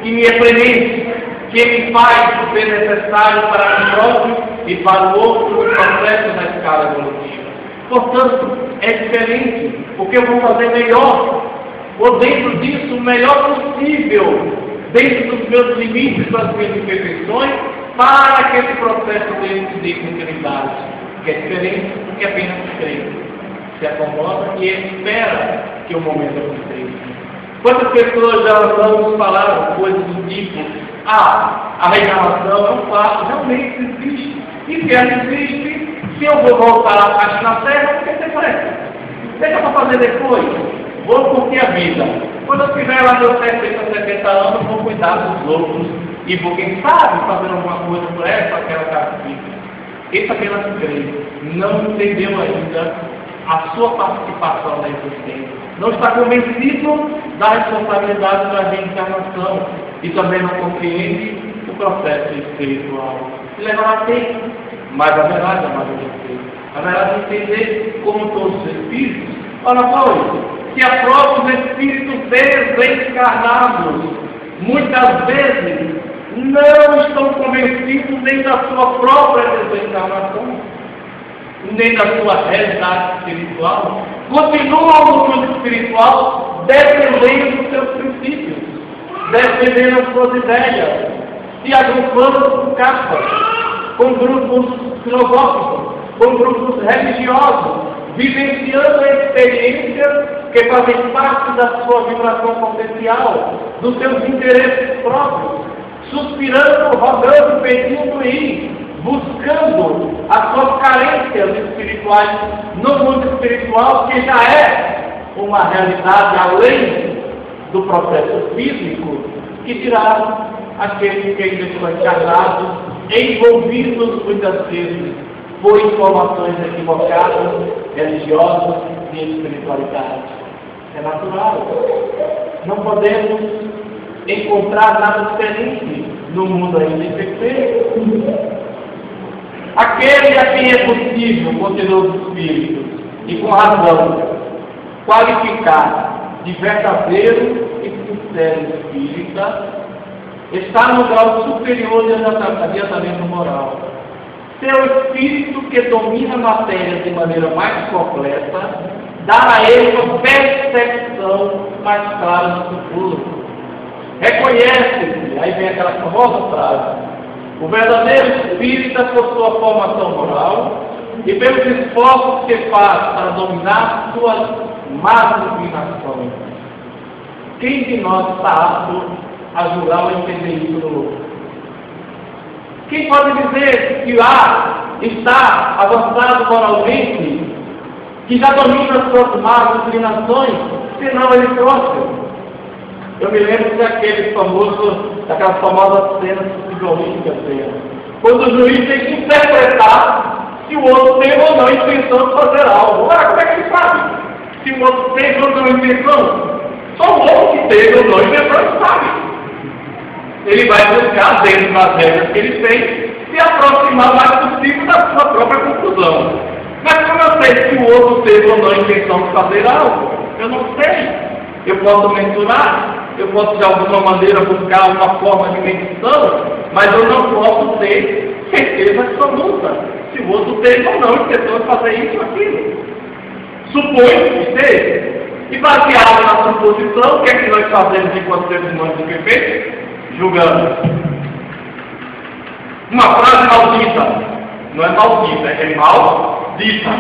que me é premente, que me faz ser necessário para mim próprio e para o outro processo da escala evolutiva. Portanto, é diferente, porque eu vou fazer melhor, ou dentro disso, o melhor possível, dentro dos meus limites, das minhas imperfeições, para que esse processo dele se dê continuidade, que é diferente do que apenas crê. Se acomoda e espera que o momento aconteça. Quantas pessoas já nos falaram coisas do tipo: a reencarnação é um fato, realmente existe. E se ela existe, se eu vou voltar aqui na Terra, por que ter pressa? Deixa para fazer depois. Vou curtir a vida. Quando eu tiver lá meus 60, 70 anos, vou cuidar dos outros. E vou, quem sabe, fazer alguma coisa por essa, aquela casa física. Esse apenas crê. Não entendeu ainda a sua participação na existência. Não está convencido da responsabilidade da reencarnação. E também não compreende o processo espiritual. Se levará tempo, mas haverá de amadurecer. Haverá de entender como todos os espíritos. Olha, pois, se aprovam os espíritos desencarnados, muitas vezes não estão convencidos nem da sua própria desencarnação, nem da sua realidade espiritual. Continuam no mundo espiritual defendendo os seus princípios, defendendo as suas ideias, se agrupando com capas, com grupos filosóficos, com grupos religiosos, vivenciando experiências que fazem parte da sua vibração potencial, dos seus interesses próprios, suspirando, rogando, pedindo e buscando as suas carências espirituais no mundo espiritual, que já é uma realidade além do processo físico, que dirá aqueles que ainda estão encarnados, envolvidos muitas vezes por informações equivocadas, religiosas e espiritualidade. É natural. Não podemos encontrar nada diferente no mundo ainda imperfeito. Aquele a quem é possível, continuam os espíritos, e com razão, qualificar de verdadeiro e sincero espírita, está no grau superior de adiantamento moral. Seu espírito, que domina a matéria de maneira mais completa, dá a ele uma percepção mais clara do futuro. Reconhece-se, aí vem aquela famosa frase: o verdadeiro espírita, por sua formação moral e pelos esforços que faz para dominar suas más inclinações. Quem de nós está apto a julgar ou entender isso no outro? Quem pode dizer que está avançado moralmente, que já domina as suas más inclinações, senão ele próprio? Eu me lembro daquelas famosas cenas psicológicas, quando o juiz tem que interpretar se o outro tem ou não intenção de fazer algo. Agora, como é que ele faz? o outro teve ou não invenção? Só o outro que teve ou não invenção sabe. Ele vai buscar, dentro das regras que ele tem, se aproximar o mais possível da sua própria conclusão. Mas como eu sei se o outro teve ou não a intenção de fazer algo? Eu não sei. Eu posso mensurar, eu posso de alguma maneira buscar uma forma de medição, mas eu não posso ter certeza absoluta se o outro teve ou não a intenção de fazer isso ou aquilo. Supõe que teve. E baseado na suposição, o que é que nós fazemos enquanto seres humanos imperfeitos? Julgamos. Uma frase maldita. Não é maldita, é maldita.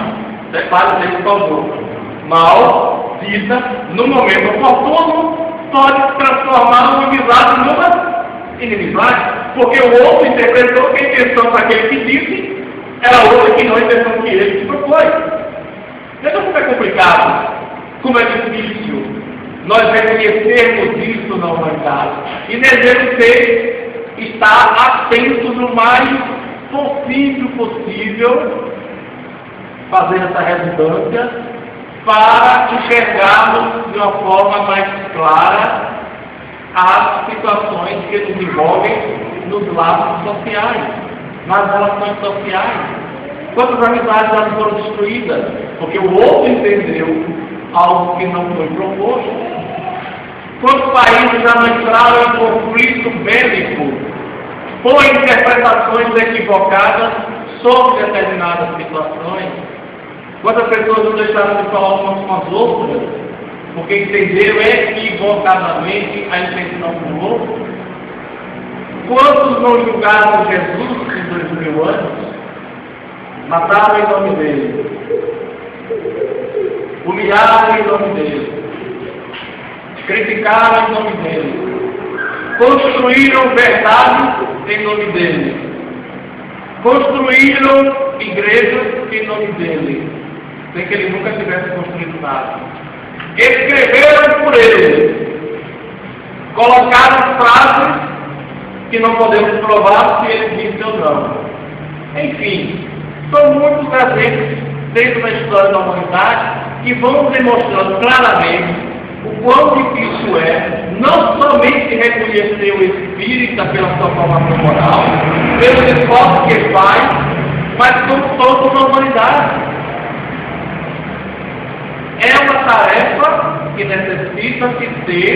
Separe sempre com o outro. Maldita, no momento oportuno, pode se transformar uma amizade numa inimizade. Porque o outro interpretou que a intenção daquele que disse era outra que não a intenção que ele se propôs. Veja como é complicado, como é difícil nós reconhecermos isso na humanidade. E devemos estar atentos o mais possível, fazer essa redundância, para enxergarmos de uma forma mais clara as situações que nos envolvem nos laços sociais, nas relações sociais. Quantas amizades já foram destruídas? Porque o outro entendeu algo que não foi proposto. Quantos países já não entraram em conflito bélico por interpretações equivocadas sobre determinadas situações? Quantas pessoas não deixaram de falar umas com as outras porque entenderam equivocadamente a intenção do outro? Quantos não julgaram Jesus em 2000 anos? Mataram em nome dele, humilharam em nome dele, criticaram em nome dele, construíram verdade em nome dele, construíram igrejas em nome dele, sem que ele nunca tivesse construído nada. Escreveram por ele, colocaram frases que não podemos provar se ele disse ou não. Enfim, são muitos exemplos dentro da história da humanidade que vão demonstrando claramente o quão difícil é não somente reconhecer o espírita pela sua formação moral, pelos esforços que ele faz, mas como toda a humanidade. É uma tarefa que necessita de ter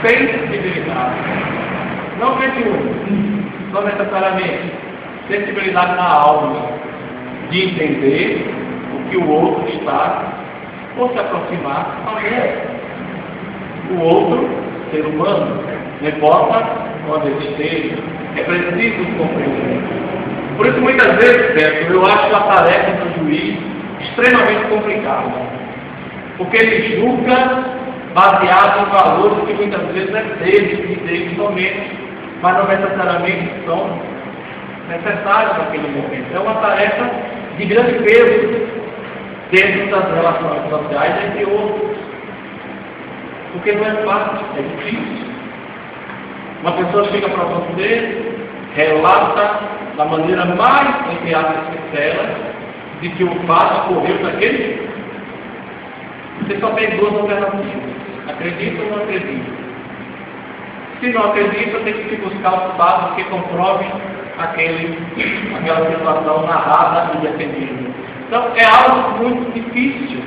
sensibilidade. Não mediúnico, não necessariamente. Sensibilidade na alma, de entender o que o outro está, ou se aproximar ao mesmo. O outro, ser humano, não importa onde ele esteja, é preciso compreender. Por isso, muitas vezes, Beto, eu acho a tarefa do juiz extremamente complicada, porque ele julga baseado em valores que muitas vezes é dele somente, mas não necessariamente são necessários naquele momento. É uma tarefa de grande peso dentro das relações sociais, entre outros. Porque não é fácil, é difícil. Uma pessoa chega para você, relata da maneira mais, entre aspas, sincera, de que o fato ocorreu daquele jeito. Você só tem duas alternativas. Acredita ou não acredita? Se não acredita, tem que buscar os fatos que comprovem aquela situação narrada e defendida. Então, é algo muito difícil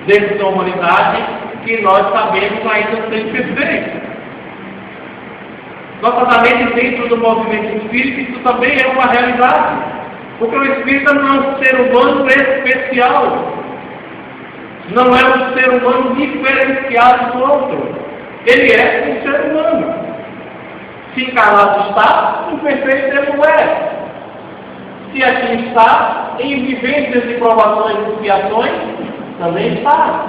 dentro da humanidade que nós sabemos ainda ser perfeito. Notadamente, dentro do movimento espírita, isso também é uma realidade. Porque o espírita não é um ser humano especial. Não é um ser humano diferenciado do outro. Ele é um ser humano. Se encarnado está, imperfeito ele não é. Se assim está, em vivências de provações e expiações, também está.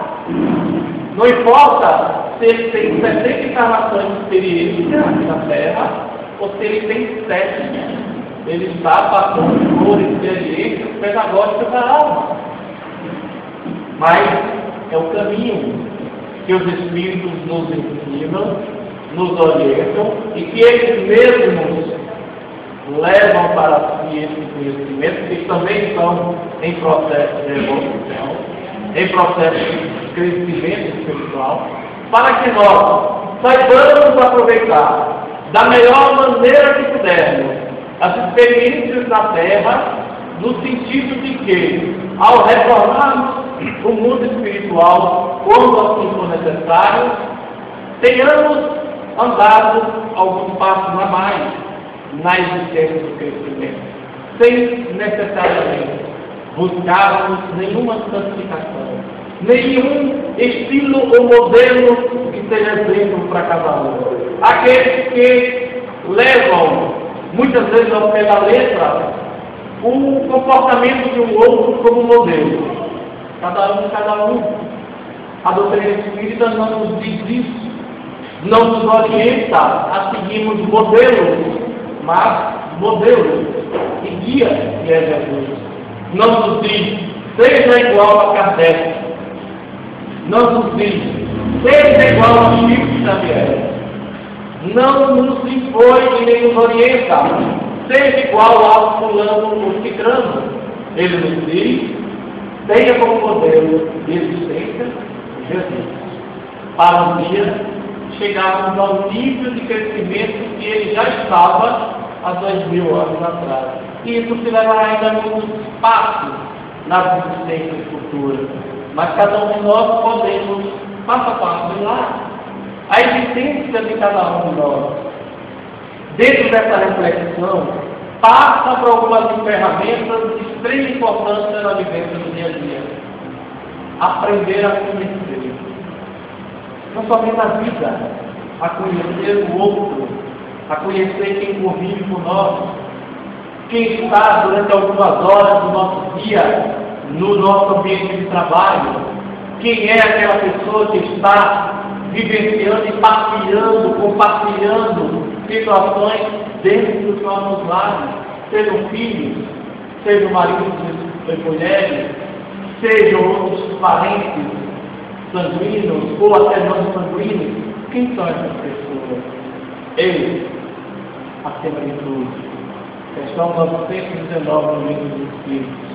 Não importa se ele tem 70 encarnações de experiência aqui na Terra, ou se ele tem 7. Ele está passando por experiências pedagógicas da alma. Mas é o caminho que os Espíritos nos ensinam, nos orientam e que eles mesmos levam para si esse conhecimento, que também estão em processo de evolução. em processo de crescimento espiritual, para que nós saibamos aproveitar da melhor maneira que pudermos as experiências da Terra, no sentido de que, ao retornarmos o mundo espiritual, quando assim for necessário, tenhamos andado alguns passos a mais na existência do crescimento, sem necessariamente buscarmos nenhuma santificação, nenhum estilo ou modelo que seja exemplo para cada um. Aqueles que levam, muitas vezes ao pé da letra, o comportamento de um outro como modelo. Cada um. A doutrina espírita não nos diz isso, não nos orienta a seguirmos modelos, mas modelos e guia que é Jesus. Não nos diz, seja igual a Kardec. Não nos diz, seja igual a Chico Xavier. Não nos impõe e nem nos orienta, seja igual a fulano ou cicrano. Ele nos diz, tenha como modelo de existência Jesus, para um dia chegarmos ao nível de crescimento que ele já estava há 2000 anos atrás. E isso se levará ainda muitos passos nas existências futuras. Mas cada um de nós podemos, passo a passo, ir lá. A existência de cada um de nós, dentro dessa reflexão, passa por algumas ferramentas de extrema importância na vivência do dia a dia. Aprender a conhecer. Não somente a vida, a conhecer o outro, a conhecer quem convive com nós, quem está durante algumas horas do nosso dia no nosso ambiente de trabalho, quem é aquela pessoa que está vivenciando e partilhando, compartilhando situações dentro dos nossos lares, sejam filhos, sejam maridos e mulheres, sejam outros parentes sanguíneos ou até não sanguíneos. Quem são essas pessoas? Eles, acima de tudo, questão 919 do livro dos Espíritos.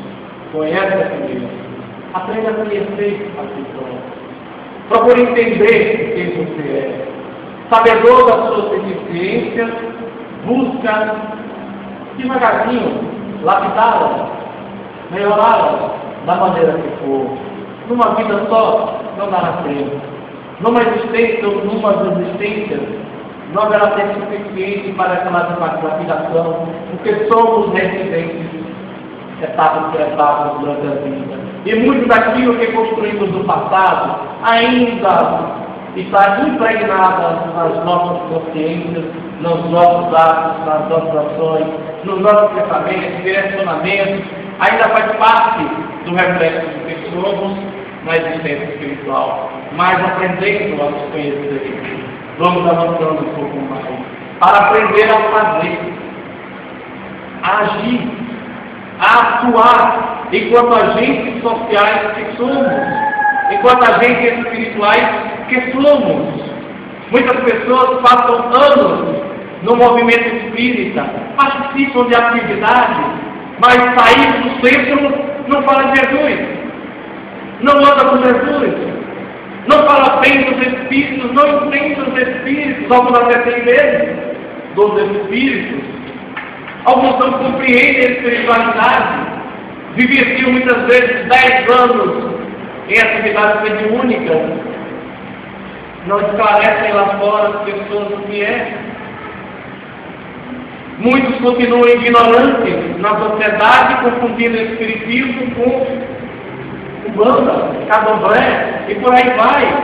Conhece a Deus, aprenda a conhecer a pessoa, procure entender quem você é, sabedor das suas deficiências, busca devagarzinho lapidá-las, melhorá-las da maneira que for. Numa vida só não dará tempo, numa existência ou numa existências não haverá tempo suficiente para aquela lapidação, porque somos residentes etapas por etapas durante a vida. E muito daquilo que construímos no passado ainda está impregnada nas nossas consciências, nos nossos atos, nas nossas ações, nos nossos pensamentos, direcionamentos, ainda faz parte do reflexo de que somos na existência espiritual. Mas aprendendo a nos conhecer, vamos avançando um pouco mais, para aprender a fazer, a agir, a atuar enquanto agentes sociais que somos, enquanto agentes espirituais que somos. Muitas pessoas passam anos no movimento espírita, participam de atividades, mas sair do centro não fala de Jesus, não anda com Jesus, não fala bem dos espíritos, não entende os espíritos, alguns até têm medo dos espíritos. Alguns não compreendem a espiritualidade, vivenciam muitas vezes 10 anos em atividades mediúnicas, não esclarecem lá fora as pessoas o que é. Muitos continuam ignorantes na sociedade, confundindo o espiritismo com umbanda, candomblé e por aí vai.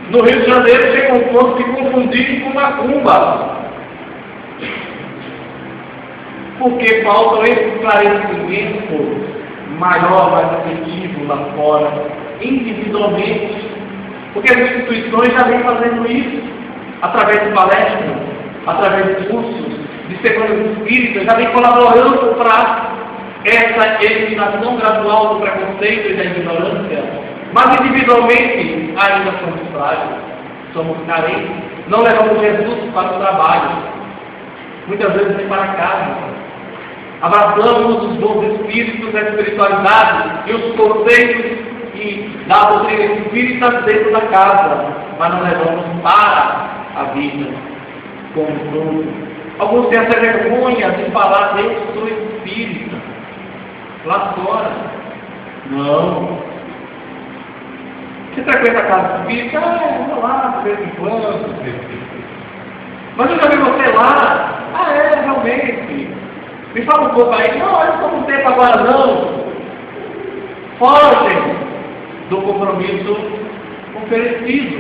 No Rio de Janeiro chega um ponto de confundir com macumba, porque falta esse esclarecimento maior, mais efetivo lá fora, individualmente, porque as instituições já vêm fazendo isso, através de palestras, através de cursos, de semanas espíritas, já vem colaborando para essa eliminação gradual do preconceito e da ignorância, mas individualmente ainda somos frágeis, somos carentes, não levamos Jesus para o trabalho, muitas vezes nem para casa. Abraçamos os bons espíritos, a espiritualidade e os conceitos que dá a doutrina espírita dentro da casa, mas não levamos para a vida como grupo. Alguns têm essa vergonha de falar, eu sou espírita, lá fora. Não. Você frequenta a casa espírita? Eu vou lá, de vez em quando. Mas eu já vi você lá. Realmente. Me fala um pouco aí. Não, eu não tenho tempo agora não. Fogem do compromisso oferecido,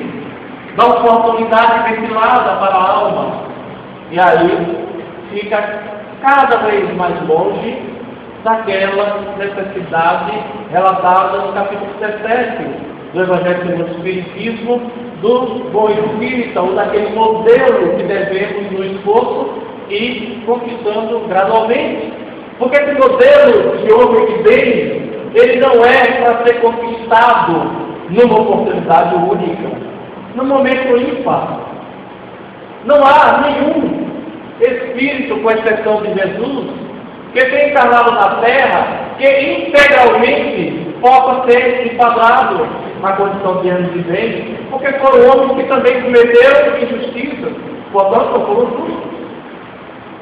da oportunidade ventilada para a alma. E aí fica cada vez mais longe daquela necessidade relatada no capítulo 17 do Evangelho segundo o Espiritismo, do bom espírita, ou daquele modelo que devemos no esforço ir conquistando gradualmente. Porque esse modelo de homem que vem, ele não é para ser conquistado numa oportunidade única, num momento ímpar. Não há nenhum espírito, com exceção de Jesus, que tenha encarnado na Terra, que integralmente possa ser enquadrado na condição de anjo divino, porque foram homens que também cometeram injustiça, portanto não foram justos.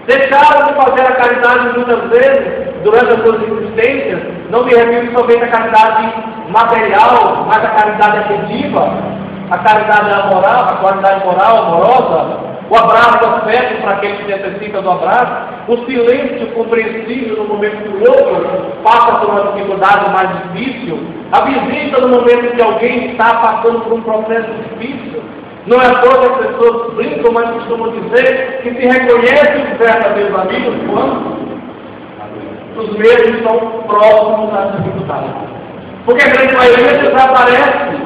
Deixaram de fazer a caridade muitas vezes, durante as suas existências. Não me refiro somente à caridade material, mas à caridade afetiva, a caridade moral, a qualidade moral, amorosa, o abraço, o afeto para aquele que necessita do abraço, o silêncio compreensível no momento que o outro passa por uma dificuldade mais difícil, a visita no momento que alguém está passando por um processo difícil. Não é à toa que as pessoas brincam, mas costumam dizer que se reconhecem os verdadeiros amigos quando os mesmos são próximos das dificuldades. Porque a grande maioria desaparece.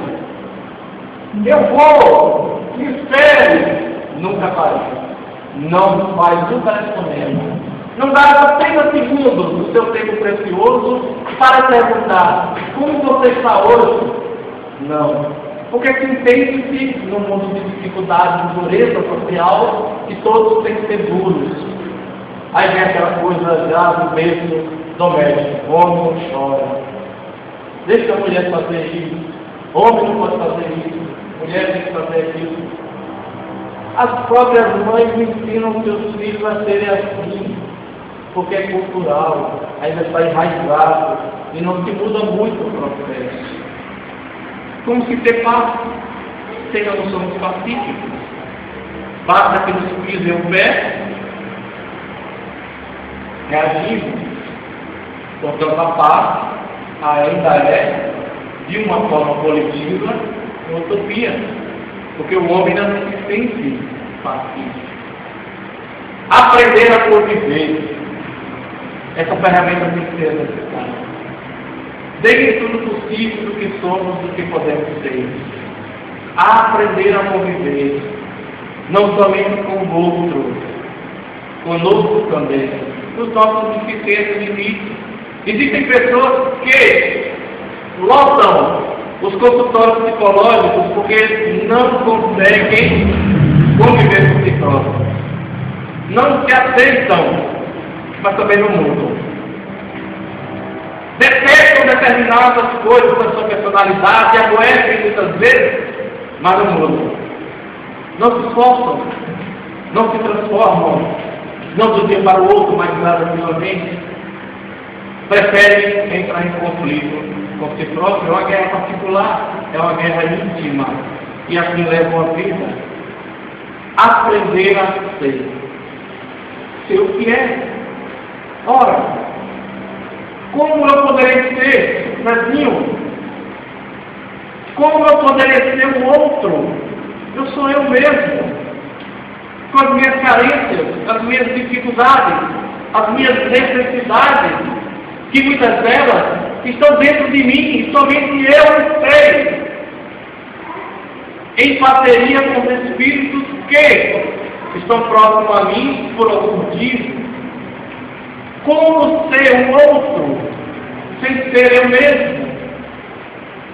Eu vou, me espere, nunca aparece. Não faz um telefonema. Não dá 30 segundos do seu tempo precioso para perguntar como você está hoje. Não. Porque se entende-se, num mundo de dificuldade, de dureza social, que todos têm que ser duros. Aí vem aquela coisa já do mesmo doméstico. Homem não chora. Deixa a mulher fazer isso. Homem não pode fazer isso. Mulher tem que fazer aquilo. As próprias mães ensinam seus filhos a serem assim, porque é cultural, ainda está enraizado e não se muda muito o processo. Como se ter paz, sem a noção de pacífico. Basta que nos pisem o pé, reagimos. Portanto, a paz ainda é, de uma forma coletiva, uma utopia. Porque o homem ainda não se sente pacífico. Aprender a conviver. Essa ferramenta tem que ser necessária. Dentro do possível do que somos, do que podemos ser. A aprender a conviver. Não somente com o outro, conosco também. Nos nossos deficiências e limites. Existem pessoas que lotam os consultórios psicológicos porque não conseguem conviver com si próprios. Não se aceitam, mas também não mudam. Detestam determinadas coisas da sua personalidade, adoecem muitas vezes, mas não mudam. Não se esforçam, não se transformam, não do dia para o outro, mas gradativamente. Preferem entrar em conflito com si próprio. É uma guerra particular, é uma guerra íntima, e assim levam a vida. Aprender a ser o que é. Ora, como eu poderei ser sozinho? Como eu poderei ser o outro? Eu sou eu mesmo, com as minhas carências, as minhas dificuldades, as minhas necessidades, que muitas delas estão dentro de mim e somente eu sei, em parceria com os espíritos que estão próximos a mim por algum motivo. Como ser o outro, sem ser eu mesmo?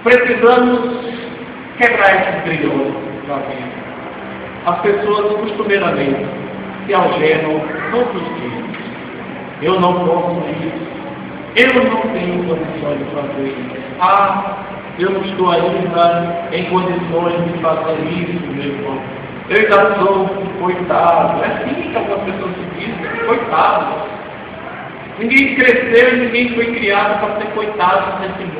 Precisamos quebrar esses grilhões da vida. As pessoas costumeiramente se algemam todos os dias. Eu não posso isso. Eu não tenho condições de fazer isso. eu não estou ainda em condições de fazer isso, meu irmão. Eu ainda sou um coitado. É assim que algumas pessoas se dizem, coitado. Ninguém cresceu e ninguém foi criado para ser coitado nesse mundo.